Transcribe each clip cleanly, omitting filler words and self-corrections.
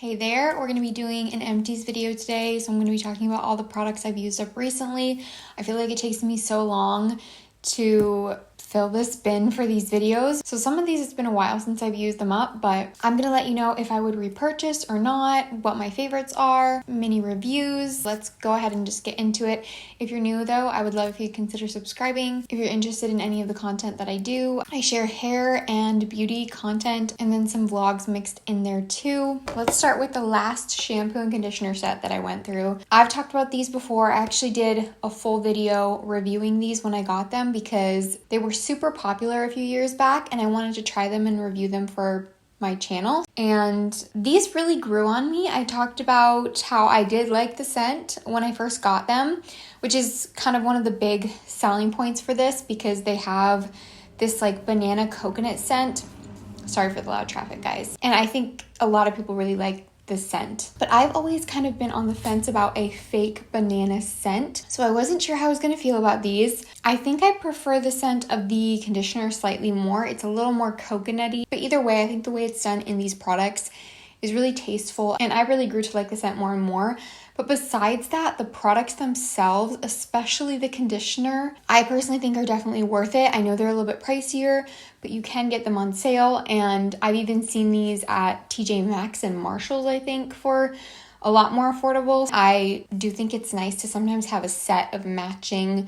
Hey there, we're going to be doing an empties video today, so I'm going to be talking about all the products I've used up recently. I feel like it takes me so long to fill this bin for these videos. So some of these, it's been a while since I've used them up, but I'm gonna let you know if I would repurchase or not, what my favorites are, mini reviews. Let's go ahead and just get into it. If you're new though, I would love if you'd consider subscribing. If you're interested in any of the content that I do, I share hair and beauty content and then some vlogs mixed in there too. Let's start with the last shampoo and conditioner set that I went through. I've talked about these before. I actually did a full video reviewing these when I got them because they were super popular a few years back and I wanted to try them and review them for my channel. And these really grew on me. I talked about how I did like the scent when I first got them, which is kind of one of the big selling points for this because they have this like banana coconut scent. Sorry for the loud traffic, guys. And I think a lot of people really like the scent, but I've always kind of been on the fence about a fake banana scent, so I wasn't sure how I was going to feel about these. I think I prefer the scent of the conditioner slightly more. It's a little more coconutty, but either way, I think the way it's done in these products is really tasteful, and I really grew to like the scent more and more. But besides that, the products themselves, especially the conditioner, I personally think are definitely worth it. I know they're a little bit pricier, but you can get them on sale, and I've even seen these at TJ Maxx and Marshalls, I think, for a lot more affordable. I do think it's nice to sometimes have a set of matching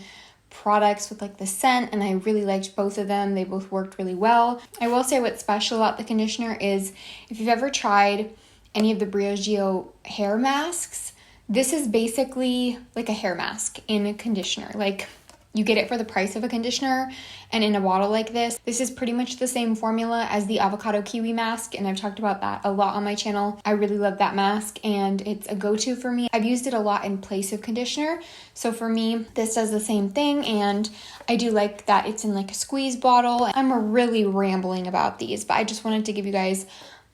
products with like the scent, and I really liked both of them. They both worked really well. I will say what's special about the conditioner is if you've ever tried any of the Briogeo hair masks, this is basically like a hair mask in a conditioner. Like you get it for the price of a conditioner, and in a bottle like this. This is pretty much the same formula as the avocado kiwi mask, and I've talked about that a lot on my channel. I really love that mask and it's a go-to for me. I've used it a lot in place of conditioner, so for me this does the same thing, and I do like that it's in like a squeeze bottle. I'm really rambling about these, but I just wanted to give you guys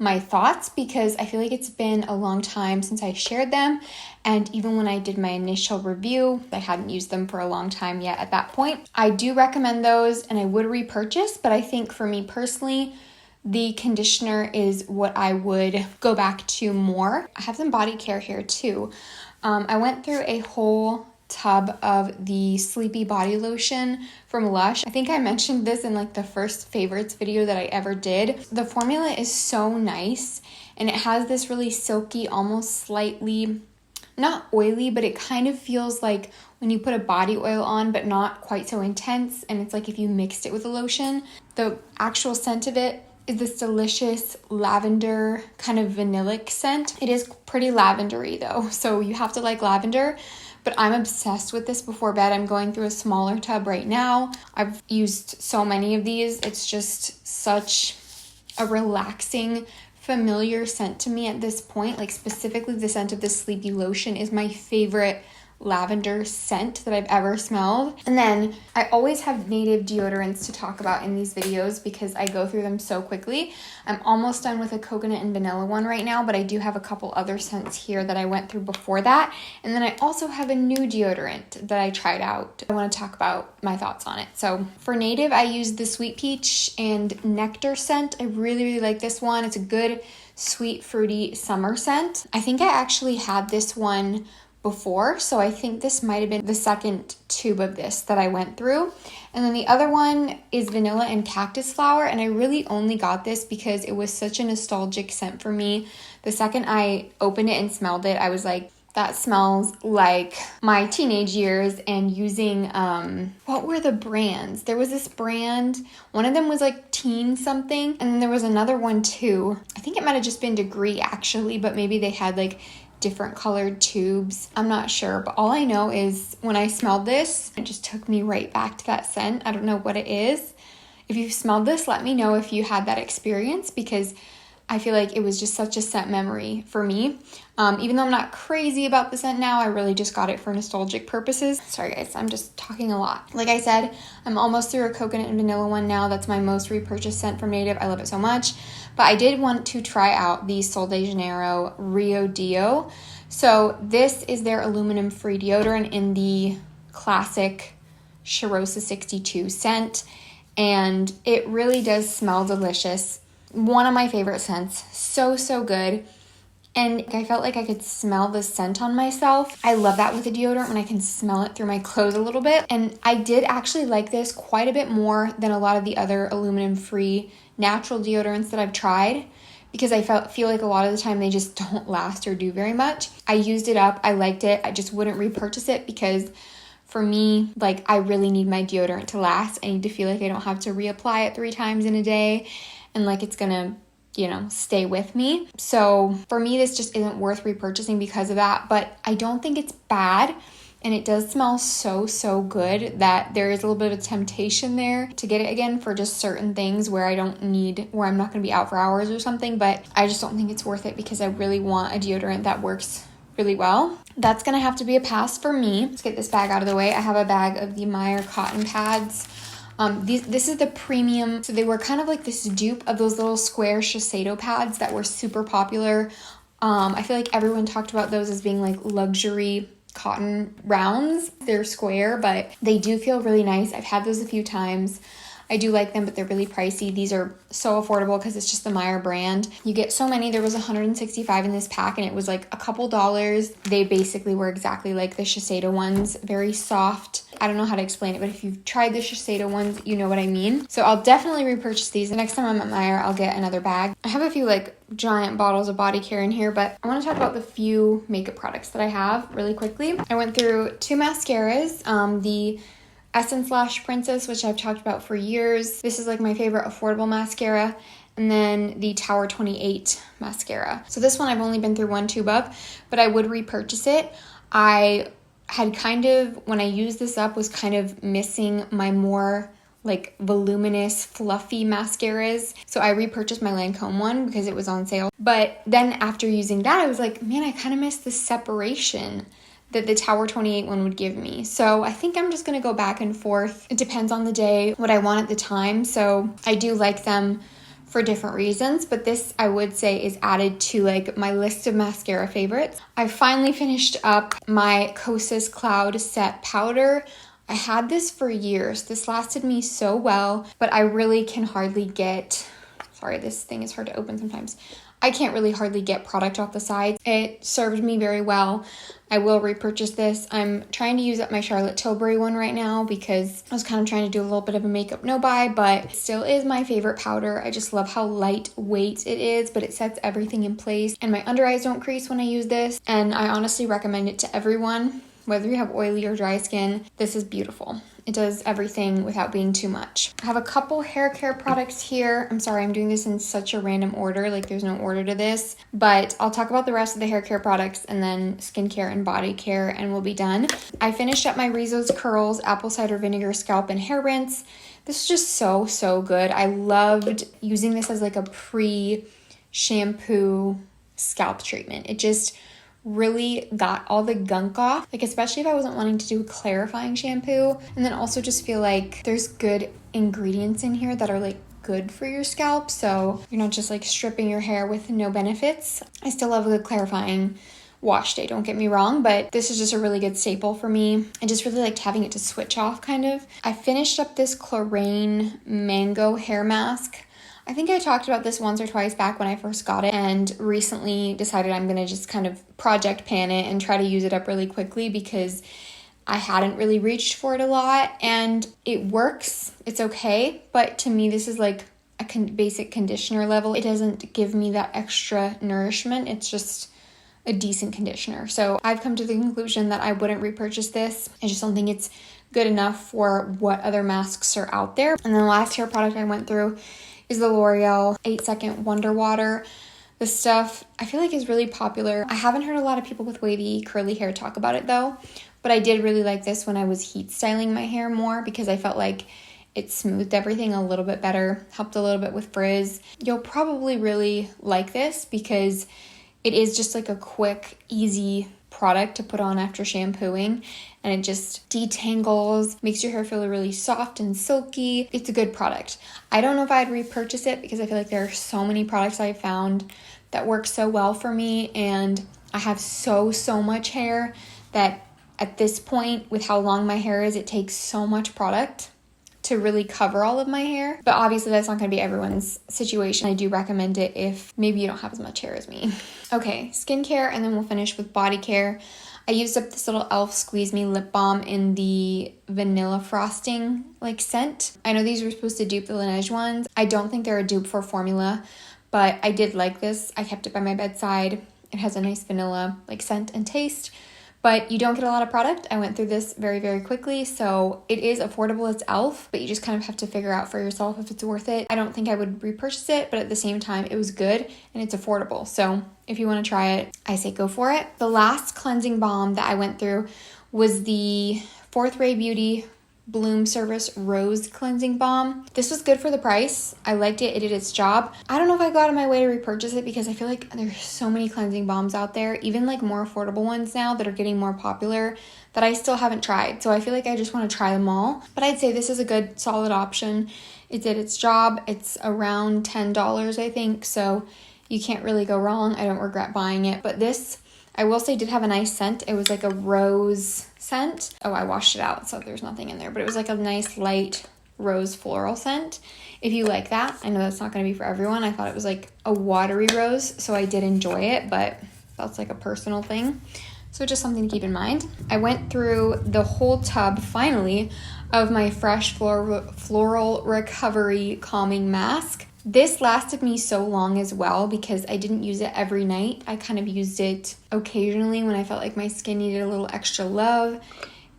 my thoughts because I feel like it's been a long time since I shared them, and even when I did my initial review, I hadn't used them for a long time yet at that point. I do recommend those and I would repurchase, but I think for me personally, the conditioner is what I would go back to more. I have some body care here too. I went through a whole tub of the Sleepy body lotion from Lush. I think I mentioned this in like the first favorites video that I ever did. The formula is so nice and it has this really silky, almost slightly, not oily, but it kind of feels like when you put a body oil on, but not quite so intense. And it's like if you mixed it with a lotion. The actual scent of it is this delicious lavender kind of vanillic scent. It is pretty lavendery though, so you have to like lavender. But I'm obsessed with this before bed. I'm going through a smaller tub right now. I've used so many of these. It's just such a relaxing, familiar scent to me at this point. Like specifically the scent of the Sleepy lotion is my favorite lavender scent that I've ever smelled. And then I always have native deodorants to talk about in these videos because I go through them so quickly. I'm almost done with a coconut and vanilla one right now, but I do have a couple other scents here that I went through before that. And then I also have a new deodorant that I tried out. I want to talk about my thoughts on it. So for native, I use the Sweet Peach and Nectar scent. I really like this one. It's a good sweet fruity summer scent. I think I actually had this one before, so I think this might have been the second tube of this that I went through. And then the other one is vanilla and cactus flower, and I really only got this because it was such a nostalgic scent for me. The second I opened it and smelled it, I was like, that smells like my teenage years. And using what were the brands? There was this brand, one of them was like Teen something, and then there was another one too. I think it might have just been Degree actually, but maybe they had like different colored tubes. I'm not sure, but all I know is when I smelled this, it just took me right back to that scent. I don't know what it is. If you've smelled this, let me know if you had that experience because I feel like it was just such a scent memory for me. Even though I'm not crazy about the scent now, I really just got it for nostalgic purposes. Sorry guys, I'm just talking a lot. Like I said, I'm almost through a coconut and vanilla one now. That's my most repurchased scent from Native. I love it so much. But I did want to try out the Sol de Janeiro Rio Deo. So this is their aluminum-free deodorant in the classic Cheirosa 62 scent. And it really does smell delicious. One of my favorite scents. So good. And I felt like I could smell the scent on myself. I love that with a deodorant when I can smell it through my clothes a little bit. And I did actually like this quite a bit more than a lot of the other aluminum-free natural deodorants that I've tried, because I feel like a lot of the time they just don't last or do very much. I used it up. I liked it. I just wouldn't repurchase it because for me, like, I really need my deodorant to last. I need to feel like I don't have to reapply it 3 times in a day and like it's gonna, stay with me. So for me, this just isn't worth repurchasing because of that, but I don't think it's bad. And it does smell so, so good that there is a little bit of temptation there to get it again for just certain things where I'm not going to be out for hours or something, but I just don't think it's worth it because I really want a deodorant that works really well. That's going to have to be a pass for me. Let's get this bag out of the way. I have a bag of the Meyer cotton pads. This is the premium. So they were kind of like this dupe of those little square Shiseido pads that were super popular. I feel like everyone talked about those as being like luxury cotton rounds. They're square, but they do feel really nice. I've had those a few times. I do like them, but they're really pricey. These are so affordable because it's just the Meyer brand. You get so many. There was 165 in this pack and it was like a couple dollars. They basically were exactly like the Shiseido ones, very soft. I don't know how to explain it, but if you've tried the Shiseido ones, you know what I mean. So I'll definitely repurchase these. The next time I'm at Meyer, I'll get another bag. I have a few like giant bottles of body care in here, but I want to talk about the few makeup products that I have really quickly. I went through 2 mascaras, the Essence Lash Princess, which I've talked about for years. This is like my favorite affordable mascara. And then the Tower 28 mascara. So this one I've only been through 1 tube of, but I would repurchase it. I had when I used this up, was kind of missing my more like voluminous, fluffy mascaras. So I repurchased my Lancome one because it was on sale. But then after using that, I was like, man, I kind of miss the separation that the Tower 28 one would give me. So I think I'm just gonna go back and forth. It depends on the day, what I want at the time. So I do like them for different reasons, but this I would say is added to like my list of mascara favorites. I finally finished up my Kosas Cloud Set Powder. I had this for years. This lasted me so well, but I really can hardly get, sorry, this thing is hard to open sometimes. I can't really hardly get product off the sides. It served me very well. I will repurchase this. I'm trying to use up my Charlotte Tilbury one right now because I was kind of trying to do a little bit of a makeup no-buy, but it still is my favorite powder. I just love how lightweight it is, but it sets everything in place. And my under eyes don't crease when I use this. And I honestly recommend it to everyone, whether you have oily or dry skin. This is beautiful. It does everything without being too much. I have a couple hair care products here. I'm sorry, I'm doing this in such a random order, like there's no order to this, but I'll talk about the rest of the hair care products and then skincare and body care and we'll be done. I finished up my Rizos Curls Apple Cider Vinegar Scalp and Hair Rinse. This is just so, so good. I loved using this as like a pre-shampoo scalp treatment. It just really got all the gunk off, like especially if I wasn't wanting to do a clarifying shampoo. And then also just feel like there's good ingredients in here that are like good for your scalp, so you're not just like stripping your hair with no benefits. I still love a good clarifying wash day, don't get me wrong, but this is just a really good staple for me. I just really liked having it to switch off kind of. I finished up this Clarins Mango hair mask. I think I talked about this once or twice back when I first got it and recently decided I'm going to just kind of project pan it and try to use it up really quickly because I hadn't really reached for it a lot and it works. It's okay, but to me this is like a basic conditioner level. It doesn't give me that extra nourishment. It's just a decent conditioner. So I've come to the conclusion that I wouldn't repurchase this. I just don't think it's good enough for what other masks are out there. And then the last hair product I went through is the L'Oreal 8-Second Wonder Water. This stuff I feel like is really popular. I haven't heard a lot of people with wavy curly hair talk about it though, but I did really like this when I was heat styling my hair more because I felt like it smoothed everything a little bit better, helped a little bit with frizz. You'll probably really like this because it is just like a quick, easy product to put on after shampooing, and it just detangles, makes your hair feel really soft and silky. It's a good product. I don't know if I'd repurchase it because I feel like there are so many products I've found that work so well for me, and I have so much hair that at this point, with how long my hair is, it takes so much product to really cover all of my hair. But obviously that's not going to be everyone's situation. I do recommend it if maybe you don't have as much hair as me. Okay, skincare, and then we'll finish with body care. I used up this little e.l.f. Squeeze Me lip balm in the vanilla frosting like scent. I know these were supposed to dupe the Laneige ones. I don't think they're a dupe for formula, but I did like this. I kept it by my bedside. It has a nice vanilla like scent and taste, but you don't get a lot of product. I went through this very, very quickly, so it is affordable. It's e.l.f., but you just kind of have to figure out for yourself if it's worth it. I don't think I would repurchase it, but at the same time, it was good and it's affordable. So if you want to try it, I say go for it. The last cleansing balm that I went through was the Fourth Ray Beauty Bloom Service Rose Cleansing Balm. This was good for the price. I liked it. It did its job. I don't know if I go out of my way to repurchase it because I feel like there's so many cleansing balms out there, even like more affordable ones now that are getting more popular that I still haven't tried. So I feel like I just want to try them all. But I'd say this is a good, solid option. It did its job. It's around $10, I think. So you can't really go wrong. I don't regret buying it. But this, I will say, did have a nice scent. It was like a rose scent. Oh, I washed it out, so there's nothing in there. But it was like a nice light rose floral scent. If you like that, I know that's not going to be for everyone. I thought it was like a watery rose, so I did enjoy it, but that's like a personal thing. So just something to keep in mind. I went through the whole tub, finally, of my Fresh Floral Recovery Calming Mask. This lasted me so long as well because I didn't use it every night. I kind of used it occasionally when I felt like my skin needed a little extra love.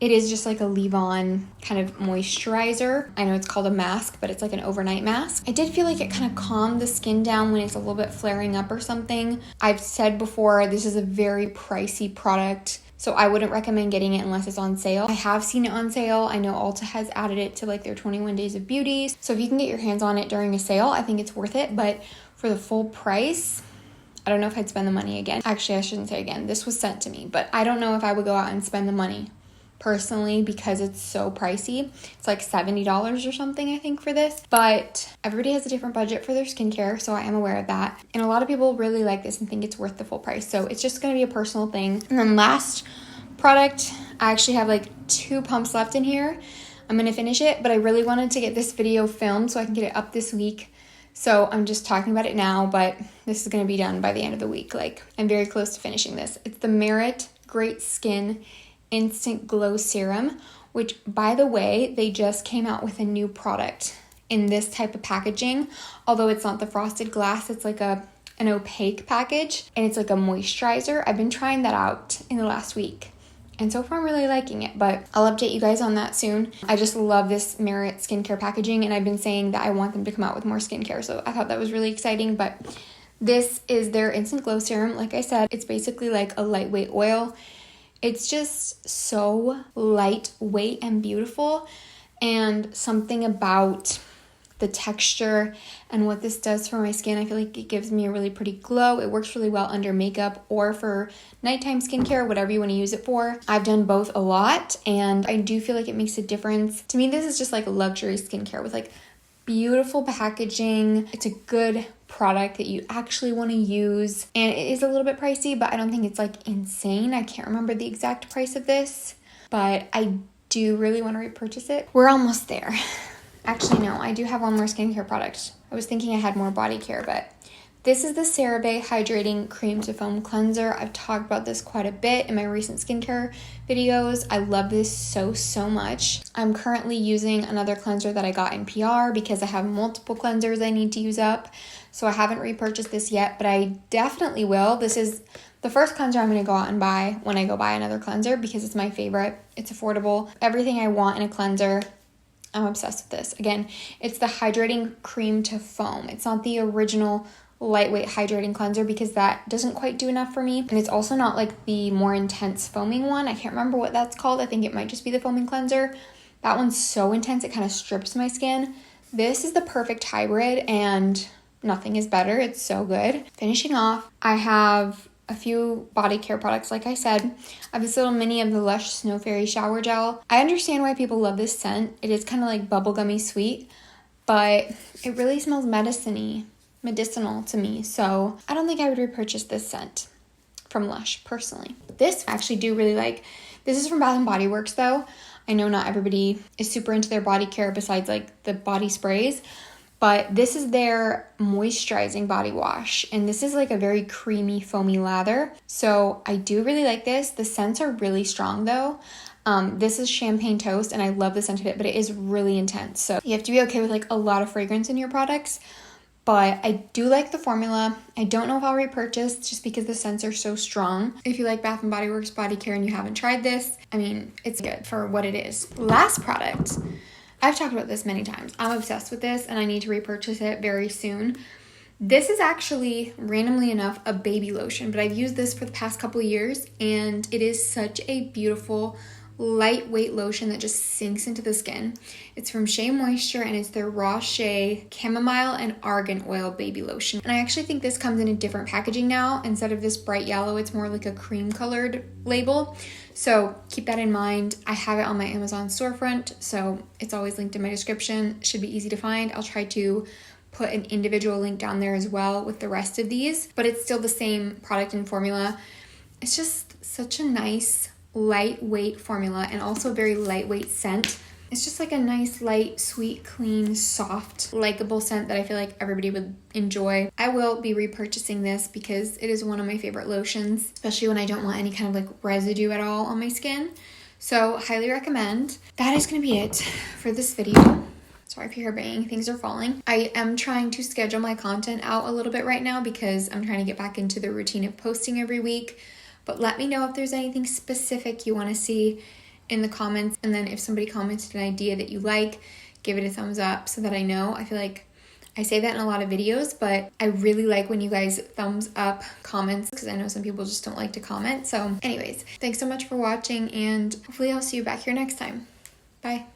It is just like a leave-on kind of moisturizer. I know it's called a mask, but it's like an overnight mask. I did feel like it kind of calmed the skin down when it's a little bit flaring up or something. I've said before, this is a very pricey product, so I wouldn't recommend getting it unless it's on sale. I have seen it on sale. I know Ulta has added it to like their 21 Days of Beauty. So if you can get your hands on it during a sale, I think it's worth it. But for the full price, I don't know if I'd spend the money again. Actually, I shouldn't say again. This was sent to me, but I don't know if I would go out and spend the money personally because it's so pricey. It's like $70 or something, I think, for this. But everybody has a different budget for their skincare, so I am aware of that. And a lot of people really like this and think it's worth the full price. So it's just going to be a personal thing. And then last product, I actually have like 2 pumps left in here. I'm going to finish it, but I really wanted to get this video filmed so I can get it up this week. So I'm just talking about it now, but this is going to be done by the end of the week. Like, I'm very close to finishing this. It's the Merit Great Skin Instant Glow Serum, which, by the way, they just came out with a new product in this type of packaging. Although it's not the frosted glass, it's like an opaque package, and it's like a moisturizer. I've been trying that out in the last week, and so far I'm really liking it, but I'll update you guys on that soon. I just love this Merit skincare packaging, and I've been saying that I want them to come out with more skincare, so I thought that was really exciting. But this is their Instant Glow Serum. Like I said, it's basically like a lightweight oil. It's just so lightweight and beautiful, and something about the texture and what this does for my skin, I feel like it gives me a really pretty glow. It works really well under makeup or for nighttime skincare, whatever you want to use it for. I've done both a lot, and I do feel like it makes a difference. To me, this is just like a luxury skincare with like beautiful packaging. It's a good product that you actually want to use, and it is a little bit pricey, but I don't think it's like insane. I can't remember the exact price of this, but I do really want to repurchase it. We're almost there. Actually, no, I do have one more skincare product. I was thinking I had more body care, but this is the CeraVe Hydrating Cream to Foam Cleanser. I've talked about this quite a bit in my recent skincare videos. I love this so much. I'm currently using another cleanser that I got in PR because I have multiple cleansers I need to use up. So I haven't repurchased this yet, but I definitely will. This is the first cleanser I'm going to go out and buy when I go buy another cleanser because it's my favorite. It's affordable. Everything I want in a cleanser. I'm obsessed with this. Again, it's the Hydrating Cream to Foam. It's not the original lightweight hydrating cleanser because that doesn't quite do enough for me. And it's also not like the more intense foaming one. I can't remember what that's called. I think it might just be the foaming cleanser. That one's so intense, it kind of strips my skin. This is the perfect hybrid, and nothing is better. It's so good. Finishing off, I have a few body care products. Like I said, I have this little mini of the Lush Snow Fairy Shower Gel. I understand why people love this scent. It is kind of like bubblegummy sweet, but it really smells medicinal to me. So I don't think I would repurchase this scent from Lush personally. This I actually do really like. This is from Bath & Body Works though. I know not everybody is super into their body care besides like the body sprays, but this is their moisturizing body wash. And this is like a very creamy, foamy lather. So I do really like this. The scents are really strong though. This is Champagne Toast and I love the scent of it, but it is really intense. So you have to be okay with like a lot of fragrance in your products. But I do like the formula. I don't know if I'll repurchase just because the scents are so strong. If you like Bath & Body Works body care and you haven't tried this, I mean, it's good for what it is. Last product. I've talked about this many times. I'm obsessed with this and I need to repurchase it very soon. This is actually, randomly enough, a baby lotion, but I've used this for the past couple of years and it is such a beautiful, lightweight lotion that just sinks into the skin. It's from Shea Moisture and it's their Raw Shea Chamomile and Argan Oil Baby Lotion. And I actually think this comes in a different packaging now. Instead of this bright yellow, it's more like a cream colored label. So keep that in mind. I have it on my Amazon storefront, so it's always linked in my description. Should be easy to find. I'll try to put an individual link down there as well with the rest of these, but it's still the same product and formula. It's just such a nice lightweight formula and also a very lightweight scent. It's just like a nice, light, sweet, clean, soft, likable scent that I feel like everybody would enjoy. I will be repurchasing this because it is one of my favorite lotions, especially when I don't want any kind of like residue at all on my skin. So highly recommend. That is going to be it for this video. Sorry if you hear banging, things are falling. I am trying to schedule my content out a little bit right now because I'm trying to get back into the routine of posting every week. But let me know if there's anything specific you want to see in the comments. And then if somebody commented an idea that you like, give it a thumbs up so that I know. I feel like I say that in a lot of videos, but I really like when you guys thumbs up comments because I know some people just don't like to comment. So anyways, thanks so much for watching and hopefully I'll see you back here next time. Bye.